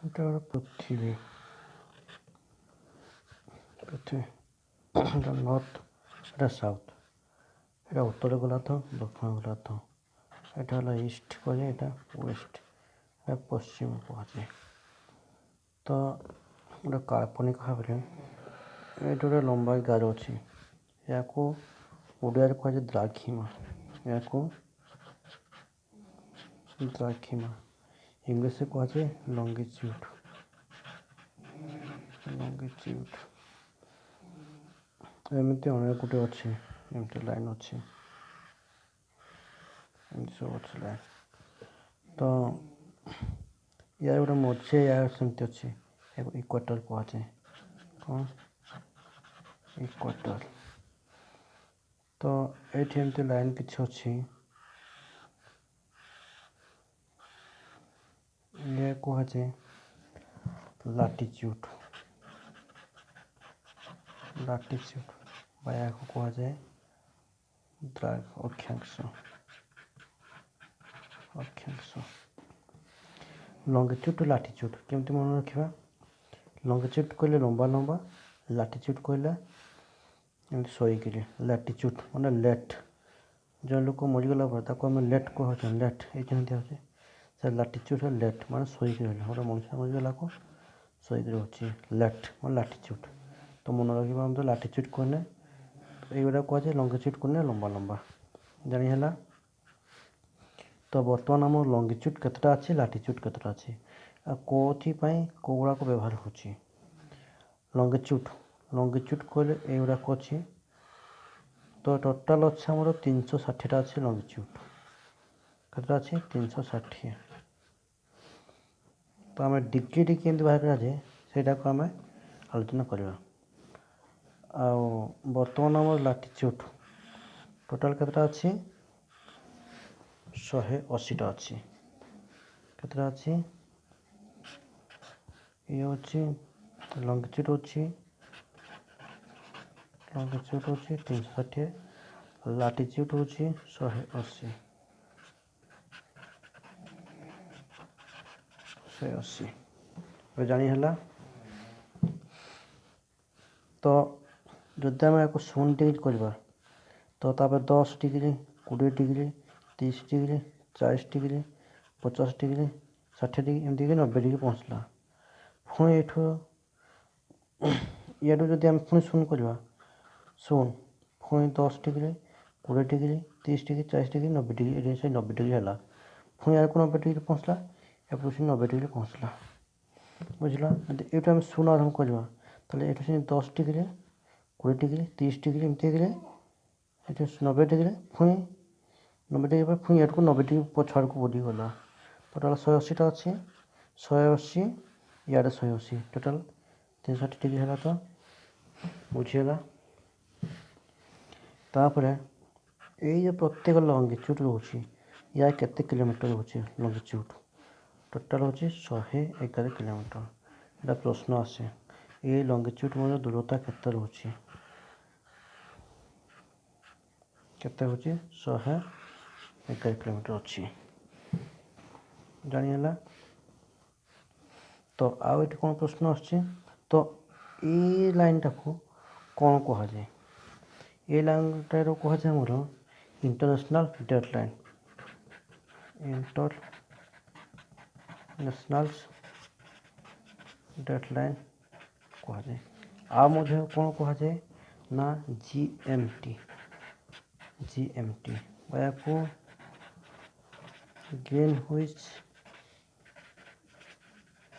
এটা হলো পৃথিবী। এটা নর্থ, এটা সাউথ, এটা উত্তর গোলার্ধ, দক্ষিণ গোলার্ধ, এটা হলো ইস্ট କୁହାଯାଏ, এটা ୱେଷ୍ଟ, এটা ପଶ୍ଚିମ କୁହାଯାଏ। ତ ଗୋଟେ କାଳ୍ପନିକ ଭାବରେ ଏଇଠି ଗୋଟେ ଲମ୍ବା ଗାର ଅଛି, ଏହାକୁ ଓଡ଼ିଆରେ କୁହାଯାଏ ଦ୍ରାଘିମା। ଏହାକୁ ଦ୍ରାଘିମା, ଇଂଲିଶରେ କୁହାଯାଏ ଲଙ୍ଗିଚ୍ୟୁଡ୍। ଲଙ୍ଗିଚ୍ୟୁଡ୍ ଏମିତି ଅନେକ ଗୁଡ଼ିଏ ଅଛି, ଏମିତି ଲାଇନ୍ ଅଛି, ଏମିତି ସବୁ ଅଛି ଲାଇନ୍। ତ ୟାର ଗୋଟେ ମଝି ୟାର ସେମିତି ଅଛି, ଏହାକୁ ଇକ୍ୱାଟର କୁହାଯାଏ। କ'ଣ? ଇକ୍ୱାଟର। ତ ଏଇଠି ଏମିତି ଲାଇନ୍ କିଛି ଅଛି, ଇଏ କୁହାଯାଏ ଲାଟିଚ୍ୟୁଡ୍। ଲାଟିଚ୍ୟୁଡ୍ ବା ଏହାକୁ କୁହାଯାଏ ଅକ୍ଷାଂଶ। ଅକ୍ଷାଂଶ। ଲଙ୍ଗିଚ୍ୟୁଡ୍ ଲାଟିଚ୍ୟୁଡ୍ କେମିତି ମନେ ରଖିବା? ଲଙ୍ଗିଚ୍ୟୁଡ୍ କହିଲେ ଲମ୍ବା ଲମ୍ବା, ଲାଟିଚ୍ୟୁଡ୍ କହିଲେ ଏମିତି ଶୋଇକିରି। ଲାଟିଚ୍ୟୁଡ୍ ମାନେ ଲେଟ୍, ଯେଉଁ ଲୋକ ମରିଗଲା ପରେ ତାକୁ ଆମେ ଲେଟ୍ କହୁଛୁ, ଲେଟ୍ ଏଇ ଯେମିତି ହେଉଛି, ସେ ଲାଟିଚ୍ୟୁଡ୍ ଲେଟ୍ ମାନେ ଶୋଇକି ରହିଲା। ଗୋଟେ ମଣିଷ ମରିଗଲାକୁ ଶୋଇକି ରହୁଛି, ଲେଟ୍ ମାନେ ଲାଟିଚ୍ୟୁଡ୍। ତ ମନେ ରଖିବା ଆମେ ଲାଟିଚ୍ୟୁଡ୍ କହିଲେ ଏଇଗୁଡ଼ା କୁହାଯାଏ, ଲଙ୍ଗିଚ୍ୟୁଡ୍ କହିଲେ ଲମ୍ବା ଲମ୍ବା। ଜାଣି ହେଲା? ତ ବର୍ତ୍ତମାନ ଆମର ଲଙ୍ଗିଚ୍ୟୁଡ୍ କେତେଟା ଅଛି, ଲାଟିଚ୍ୟୁଡ୍ କେତେଟା ଅଛି, ଆଉ କେଉଁଥିପାଇଁ କେଉଁଗୁଡ଼ାକ ବ୍ୟବହାର ହେଉଛି? ଲଙ୍ଗିଚ୍ୟୁଡ୍ କହିଲେ ଏଇଗୁଡ଼ାକ ଅଛି। ତ ଟୋଟାଲ୍ ଅଛି ଆମର 360ଟା ଅଛି ଲଙ୍ଗିଚ୍ୟୁଡ୍। କେତେଟା ଅଛି? 360। ତ ଆମେ ଡିଗ୍ରୀ କେମିତି ବାହାର କରାଯାଏ ସେଇଟାକୁ ଆମେ ଆଲୋଚନା କରିବା। ଆଉ ବର୍ତ୍ତମାନ ଆମର ଲାଟିଚ୍ୟୁଡ୍ ଟୋଟାଲ୍ କେତେଟା ଅଛି? 180ଟା ଅଛି। କେତେଟା ଅଛି? ଇଏ ଅଛି ଲଙ୍ଗିଚ୍ୟୁଡ୍ ଅଛି 360, ଲାଟିଚ୍ୟୁଡ୍ ହେଉଛି 180। 180 ଏବେ ଜାଣି ହେଲା। ତ ଯଦି ଆମେ ଏହାକୁ 0 ଡିଗ୍ରୀ କରିବା, ତ ତାପରେ 10 degree, 20 degree, 30 degree, 40 degree, 50 degree, 60 degree, ଏମିତି 90 ଡିଗ୍ରୀ ପହଞ୍ଚିଲା। ପୁଣି ଏଠୁ ଇଆଡ଼ୁ ଯଦି ଆମେ ପୁଣି 0 କରିବା, 0, ପୁଣି 10 degree, 20 degree, 30 degree, 40 degree, 90 degree, ଏଠି ସେ 90 ଡିଗ୍ରୀ ହେଲା। ପୁଣି ଆଡ଼କୁ 90 ଡିଗ୍ରୀ ପହଞ୍ଚିଲା, ଏପଟୁ ସେ 90 ଡିଗ୍ରୀ ପହଞ୍ଚିଲା। ବୁଝିଲା? ଯଦି ଏଇଠୁ ଆମେ 0 ଆରମ୍ଭ କରିବା, ତାହେଲେ ଏଠୁ ସେ 10 ଡିଗ୍ରୀ, 20 ଡିଗ୍ରୀ, 30 ଡିଗ୍ରୀ, ଏମିତି ହେଇକିରି ଏଠି 90 ଡିଗ୍ରୀ, ପୁଣି 90 ଡିଗ୍ରୀ ପରେ ପୁଣି ଏଠୁ 90 ଡିଗ୍ରୀ ପଛ ଆଡ଼କୁ ବଢ଼ିଗଲା। ଟୋଟାଲ୍ 180ଟା ଅଛି, 180 ଇଆଡ଼େ 180, ଟୋଟାଲ୍ 360 ଡିଗ୍ରୀ ହେଲା। ତ ବୁଝିଗଲା? ତାପରେ ଏଇ ଯେ ପ୍ରତ୍ୟେକ ଲଙ୍ଗିଚ୍ୟୁଡ୍ ରହୁଛି, ୟା କେତେ କିଲୋମିଟର ରହୁଛି ଲଙ୍ଗିଚ୍ୟୁଡ୍? ଟୋଟାଲ୍ ହେଉଛି 111 କିଲୋମିଟର। ଏଇଟା ପ୍ରଶ୍ନ ଆସେ, ଏଇ ଲଙ୍ଗିଚ୍ୟୁଡ୍ ମଧ୍ୟ ଦୂରତା କେତେ ରହୁଛି? କେତେ ହେଉଛି? 111 କିଲୋମିଟର ଅଛି। ଜାଣିହେଲା? ତ ଆଉ ଏଠି କ'ଣ ପ୍ରଶ୍ନ ଆସୁଛି? ତ ଏଇ ଲାଇନ୍ଟାକୁ କ'ଣ କୁହାଯାଏ? ଏଇ ଲାଇନ୍ଟାକୁ କୁହାଯାଏ ଆମର international date line. International date line କୁହାଯାଏ। ଆଉ ମଧ୍ୟ କ'ଣ କୁହାଯାଏ ନା GMT। ବା ୟାକୁ ଗ୍ରୀନହୁଇଚ୍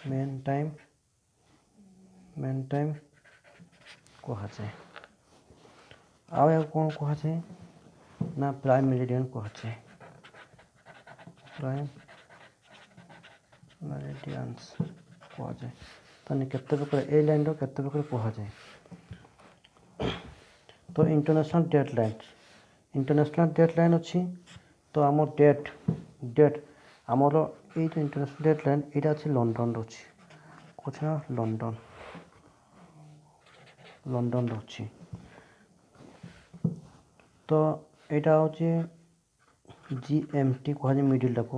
ମେନ୍ ଟାଇମ୍ କୁହାଯାଏ। ଆଉ ଏହାକୁ କ'ଣ କୁହାଯାଏ ନା ପ୍ରାଇମ୍ ମେରିଡ଼ିଆନ୍ କୁହାଯାଏ। ପ୍ରାଇମ୍ ମେରିଡ଼ିଆନ୍ସ କୁହାଯାଏ। ତାହେଲେ କେତେ ପ୍ରକାର ଏଇ ଲାଇନ୍ର କେତେ ପ୍ରକାର କୁହାଯାଏ? ତ ଇଣ୍ଟରନ୍ୟାସନାଲ୍ ଡେଟ୍ ଲାଇନ୍ ଅଛି। ତ ଆମ ଡେଟ୍ ଆମର ଏଇ ଯେଉଁ ଇଣ୍ଟରନ୍ୟାସନାଲ୍ ଡେଟ୍ ଲାଇନ୍ ଏଇଟା ଅଛି ଲଣ୍ଡନରେ ଅଛି। କହୁଛି ନା ଲଣ୍ଡନରେ ଅଛି। ତ ଏଇଟା ହେଉଛି GMT କୁହାଯାଏ ମିଡ଼ିଲ୍ଟାକୁ।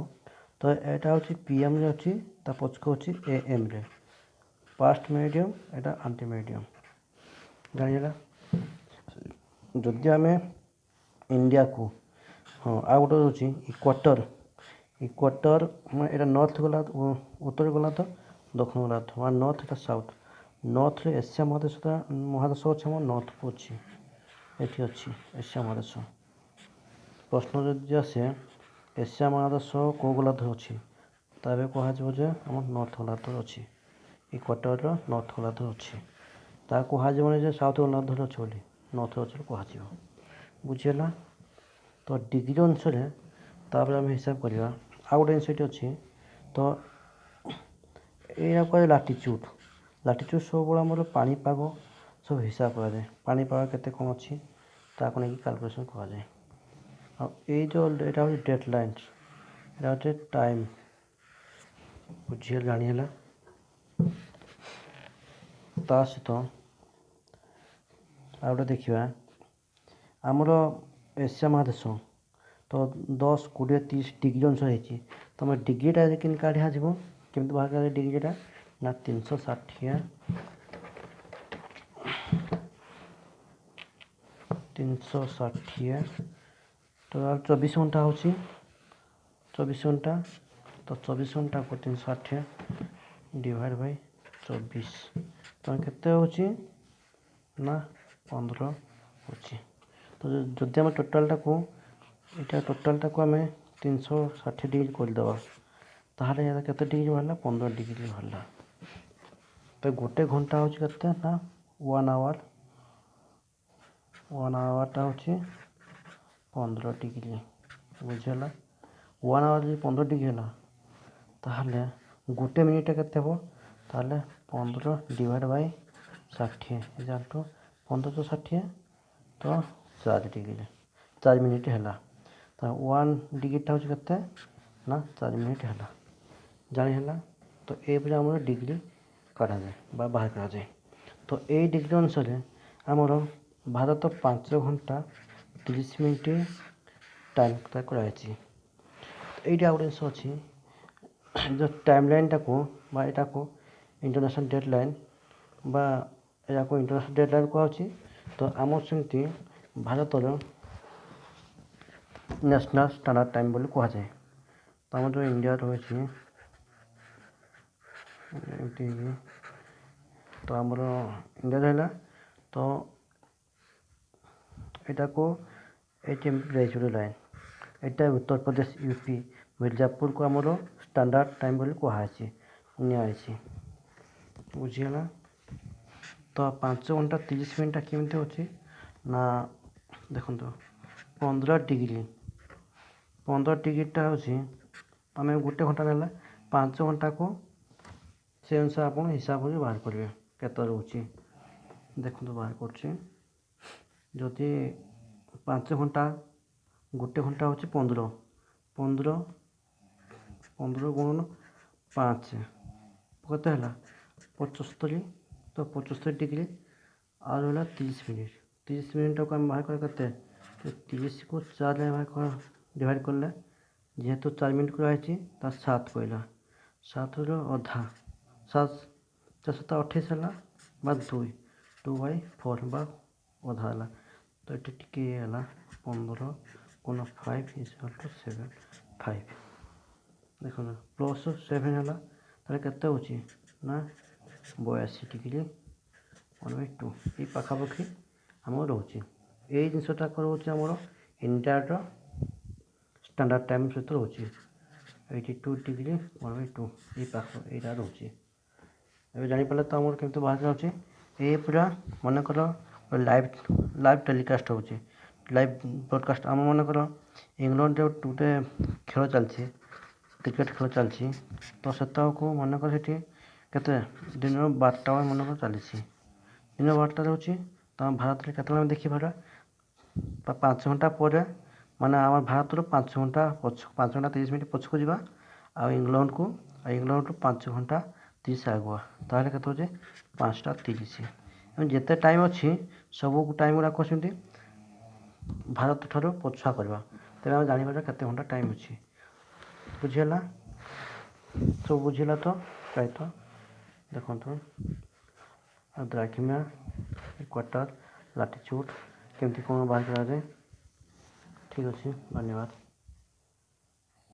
तो एटा होची पीएम रे अछि ता पछको होची एएम रे पास्ट मेरिडियम एटा आंटी मेरिडियम जानिला जदि आमे इंडिया को हाँ आ गोटे होची इक्वाटर इक्वाटर एटा नॉर्थ गला उत्तर गला तो दक्षिण गला तो नॉर्थ एटा साउथ नॉर्थ रे एशिया महादेश अछि हम नॉर्थ को अछि एठी अछि एशिया महादेश प्रश्न जदि आसे एशिया महादेश को गला तो अछि तबे कहा जबो जे हम नॉर्थ गला तो अछि इक्वाटर रो नॉर्थ गला तो अछि ता कहा जबो जे साउथ गला तो अछि बोली नॉर्थ अछि कहा जबो बुझियला तो डिग्री अनुसार तापर आम हिसाब करवा आ गोटे जिनस अच्छी तो यहाँ कह लाटिच्यूड सब आम पानीपाग सब हिसाब कराए पानीपाग केते कौन अच्छी ताको नहीं कैलकुलेशन कराए ये जो यहाँ हूँ डेट लाइन यहाँ हूँ टाइम बुझे जानीला ता सहित आ गोटे देखा आमर एशिया महादेश तो 10 20 30 डिग्री अनुसार होती तुम डिग्रीटा कि काढ़ा जब केमी बाहर कर डिग्रीटा ना 360 तो 24 घंटा हो 24 घंटा तो 24 घंटा को 360 डिवाइड बाय 24 तो केते होची ना 15 होची तो जदि आम टोटालटा को यहाँ टोटालटा को आम 360 डिग्री करदेवा ताहले यहाँ केते डिग्री बाहर 15 डिग्री बाहर तो गोटे घंटा हूँ केते ना 1 आवरटा हूँ 15 डिग्री बुझेगा 1 आवर जो 15 डिग्री है ताहले गोटे मिनिट केते हो ताहले 15 डिवाइड बाय 60 जानतु 15 तो 60 तो 4 डिग्री 4 मिनिट है तो 1 डिग्रीटा हूँ केते ना 4 मिनिट है जानी है तो ये आम डिग्री काढ़ा जाए बाहर करा जाए तो ये डिग्री अनुसार आमर भारत 5 घंटा 30 मिनिट टाइम कराई ये गोटे जिन अच्छी जो टाइम लाइनटा को यहाँ को इंटरनेशनल डेडलाइन या को इंटरनेशनल डेडलाइन कहुच्छी तो आम सेमती भारत नेशनल स्टैंडर्ड टाइम बोली कहुए तो आम जो इंडिया रही तो आमर इंडिया रहा तो यहाँ को लाइन यहाँ उत्तर प्रदेश यूपी मिर्जापुर को आमर स्टैंडर्ड टाइम बोली कहुई निआई बुझीगला तो 5 घंटा 30 मिनटा केमती अच्छी ना देखो 15 डिग्रीटा हूँ आम गोटे घंटा ना 5 घंटा को से अनुसार आप हिसाब कर बाहर करेंगे केते रोचे देखो बाहर करदी 5 घंटा गोटे घंटा हूँ 15 गुणन 5 केते है 75 तो 75 डिग्री और रहा 30 मिनट 30 मिनट को आम बाहर करते 30 को 4 डिवाइड कले जेहेतु 4 मिनट कराई 7 कहला 7 अधा 7 7 28 है 2/4 अधा है तो ये टी है 15 गुण 5 = 7 5 देख प्लस 7 है केते हो ना 82 डिग्री 1/2 ये पाखापाखि आम रोचे यही जिनटा रोचे आम इंडिया स्टैंडर्ड टाइम सहित रोचे 82 डिग्री 1/2 ये पाख यहाँ रोचे ए जापारे तो आम केमती बाहर जाऊँचे ये पूरा मनकर लाइव टेलीकास्ट हो लाइव ब्रॉडकास्ट आम मनकर इंग्लैंड जो गोटे खेल चलती क्रिकेट खेल चलती तो से मनकर से दिन 12टा मनकर चली दिन 12टा रोचे तो भारत में केत देखी पार 5 घंटा पर माने आम भारत 5 घंटा 5 घंटा 30 मिनट पछक जा इंग्लैंड को 5 घंटा 30 आगुआ ताहले केते होचे 5टा 30 जिते टाइम अच्छी सब टाइम गुड़ा कहते भारत ठार पछुआ करवा तेज आम जापर केते घंटा टाइम अच्छी बुझीगला ସବୁ ବୁଝିଲା ତ ପ୍ରାୟତଃ ଦେଖନ୍ତୁ ଦ୍ରାଘିମା ଇକ୍ୱାଟର ଲାଟିଚ୍ୟୁଡ଼ କେମିତି କ'ଣ ବାହାର କରାଯାଏ। ଠିକ୍ ଅଛି, ଧନ୍ୟବାଦ।